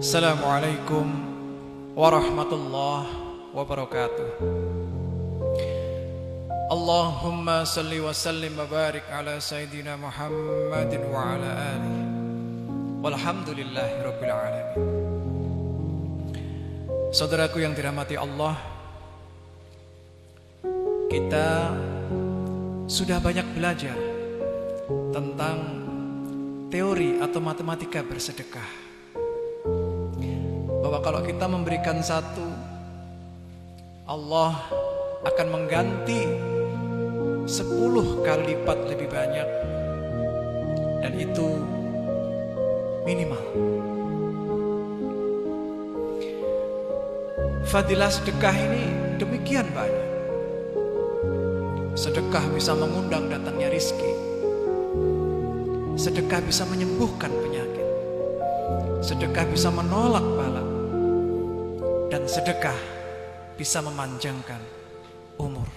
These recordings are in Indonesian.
Assalamualaikum warahmatullahi wabarakatuh. Allahumma salli wa sallim wa barik ala Sayyidina Muhammadin wa ala alihi walhamdulillahi rabbil alamin. Saudaraku yang dirahmati Allah, kita sudah banyak belajar tentang teori atau matematika bersedekah, bahwa kalau kita memberikan satu, Allah akan mengganti 10 kali lipat lebih banyak, dan itu minimal. Fadilah sedekah ini demikian banyak. Sedekah bisa mengundang datangnya rizki. Sedekah bisa menyembuhkan penyakit. Sedekah bisa menolak bala. Dan sedekah bisa memanjangkan umur.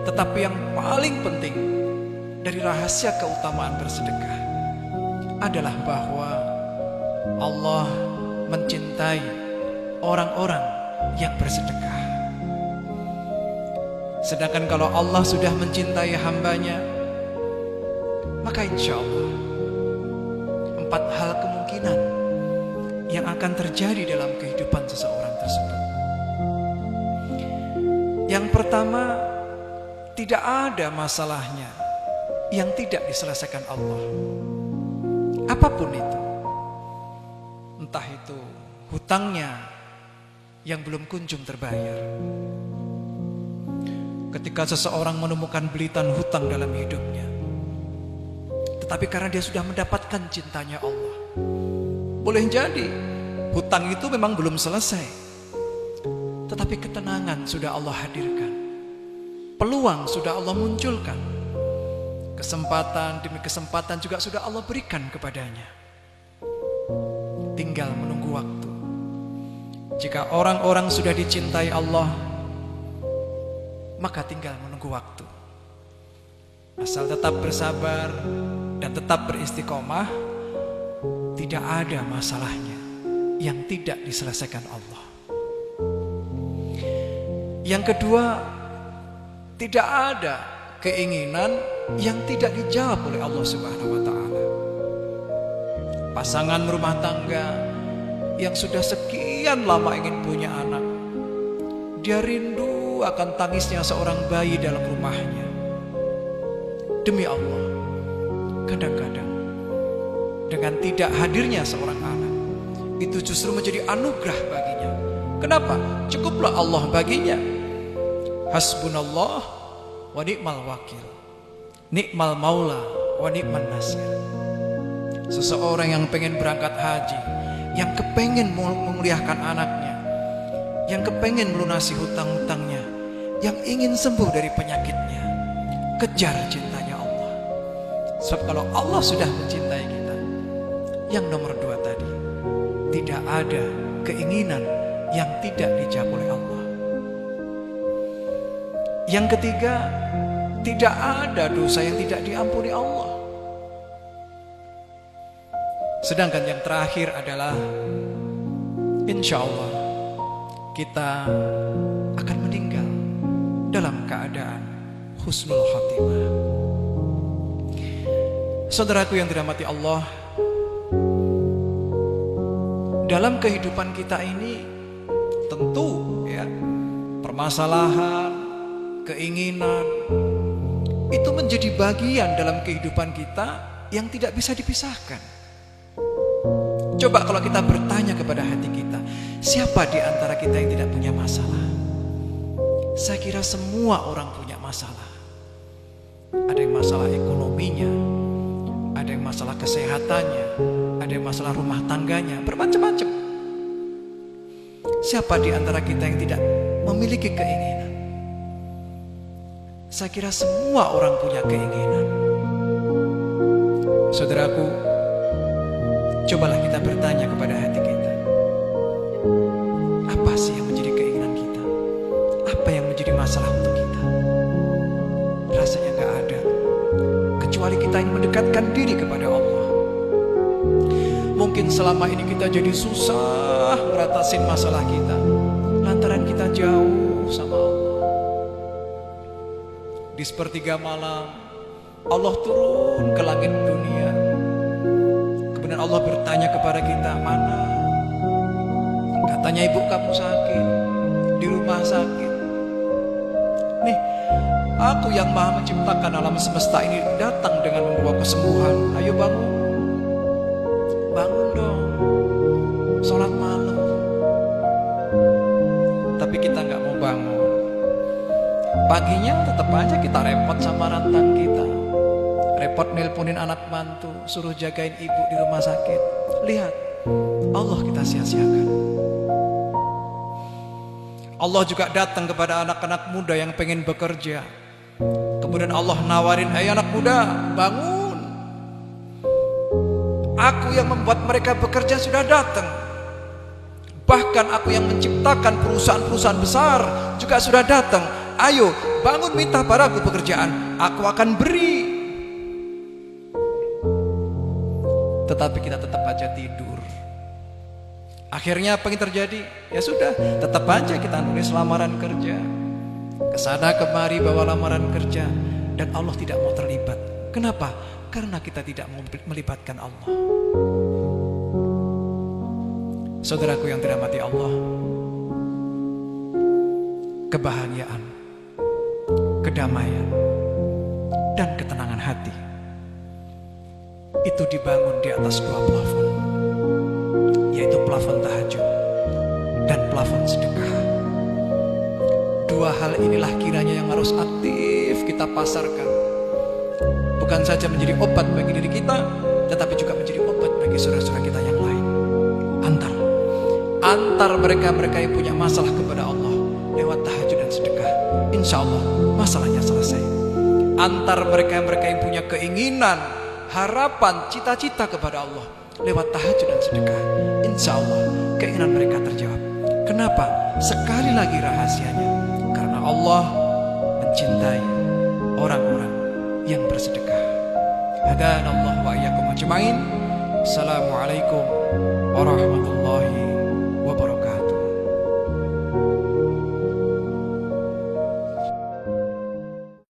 Tetapi yang paling penting dari rahasia keutamaan bersedekah adalah bahwa Allah mencintai orang-orang yang bersedekah. Sedangkan kalau Allah sudah mencintai hambanya, maka insya Allah 4 hal kemungkinan yang akan terjadi dalam kehidupan seseorang tersebut. Yang pertama, tidak ada masalahnya yang tidak diselesaikan Allah. Apapun itu, entah itu hutangnya yang belum kunjung terbayar. Ketika seseorang menemukan belitan hutang dalam hidupnya, tetapi karena dia sudah mendapatkan cintanya Allah, boleh jadi hutang itu memang belum selesai, tetapi ketenangan sudah Allah hadirkan, peluang sudah Allah munculkan, kesempatan demi kesempatan juga sudah Allah berikan kepadanya. Tinggal menunggu waktu. Jika orang-orang sudah dicintai Allah, maka tinggal menunggu waktu. Asal tetap bersabar dan tetap beristiqomah, tidak ada masalahnya yang tidak diselesaikan Allah. Yang kedua, tidak ada keinginan yang tidak dijawab oleh Allah Subhanahu wa ta'ala. Pasangan rumah tangga yang sudah sekian lama ingin punya anak, dia rindu akan tangisnya seorang bayi dalam rumahnya. Demi Allah, kadang-kadang dengan tidak hadirnya seorang anak, itu justru menjadi anugerah baginya. Kenapa? Cukuplah Allah baginya. Hasbunallah wa ni'mal wakil, ni'mal maula wa ni'man nasir. Seseorang yang pengen berangkat haji, yang kepengen memuliakan anaknya, yang kepengen melunasi hutang-hutangnya, yang ingin sembuh dari penyakitnya, kejar cintanya Allah. Sebab kalau Allah sudah mencintai kita, yang nomor 2 tadi, tidak ada keinginan yang tidak dijawab oleh Allah. Yang ketiga, tidak ada dosa yang tidak diampuni Allah. Sedangkan yang terakhir adalah, insya Allah kita akan meninggal dalam keadaan husnul khotimah. Saudaraku yang dirahmati Allah, dalam kehidupan kita ini tentu ya, permasalahan, keinginan itu menjadi bagian dalam kehidupan kita yang tidak bisa dipisahkan. Coba kalau kita bertanya kepada hati kita, siapa di antara kita yang tidak punya masalah? Saya kira semua orang punya masalah. Ada yang masalah ekonominya, ada yang masalah kesehatannya, ada yang masalah rumah tangganya, bermacam-macam. Siapa di antara kita yang tidak memiliki keinginan? Saya kira semua orang punya keinginan. Saudaraku, cobalah kita bertanya kepada hati kita, apa sih yang menjadi keinginan kita? Apa yang menjadi masalah untuk kita? Rasanya gak ada, kecuali kita yang mendekatkan diri kepada Allah. Mungkin Mungkin selama ini kita jadi susah ngeratasin masalah kita lantaran kita jauh sama Allah. Di sepertiga malam Allah turun ke langit dunia. Kemudian Allah bertanya kepada kita, mana? Katanya ibu kamu sakit, di rumah sakit. Nih, aku yang maha menciptakan alam semesta ini datang dengan membawa kesembuhan. Ayo bangun. Bangun dong, sholat malam. Tapi kita nggak mau bangun. Paginya tetap aja kita repot sama rantang kita. Repot nelponin anak mantu, suruh jagain ibu di rumah sakit. Lihat, Allah kita sia-siakan. Allah juga datang kepada anak-anak muda yang pengen bekerja. Kemudian Allah nawarin, ayo anak muda, bangun. Aku yang membuat mereka bekerja sudah datang. Bahkan aku yang menciptakan perusahaan-perusahaan besar juga sudah datang. Ayo bangun, minta padaku pekerjaan, aku akan beri. Tetapi kita tetap aja tidur. Akhirnya apa yang terjadi? Ya sudah, tetap aja kita nulis lamaran kerja, kesana kemari bawa lamaran kerja, dan Allah tidak mau terlibat. Kenapa? Karena kita tidak mau melibatkan Allah. Saudaraku yang dirahmati Allah, kebahagiaan, kedamaian, dan ketenangan hati itu dibangun di atas dua plafon, yaitu plafon tahajud dan plafon sedekah. Dua hal inilah kiranya yang harus aktif kita pasarkan, bukan saja menjadi obat bagi diri kita, tetapi juga menjadi obat bagi saudara-saudara kita yang lain. Antar mereka yang punya masalah kepada Allah lewat tahajud dan sedekah, insya Allah masalahnya selesai. Antar mereka yang punya keinginan, harapan, cita-cita kepada Allah lewat tahajud dan sedekah, insya Allah keinginan mereka terjawab. Kenapa? Sekali lagi rahasianya, karena Allah mencintai orang-orang yang bersedekah. Hadanallahu wa iyyakum ajmain. Assalamualaikum warahmatullahi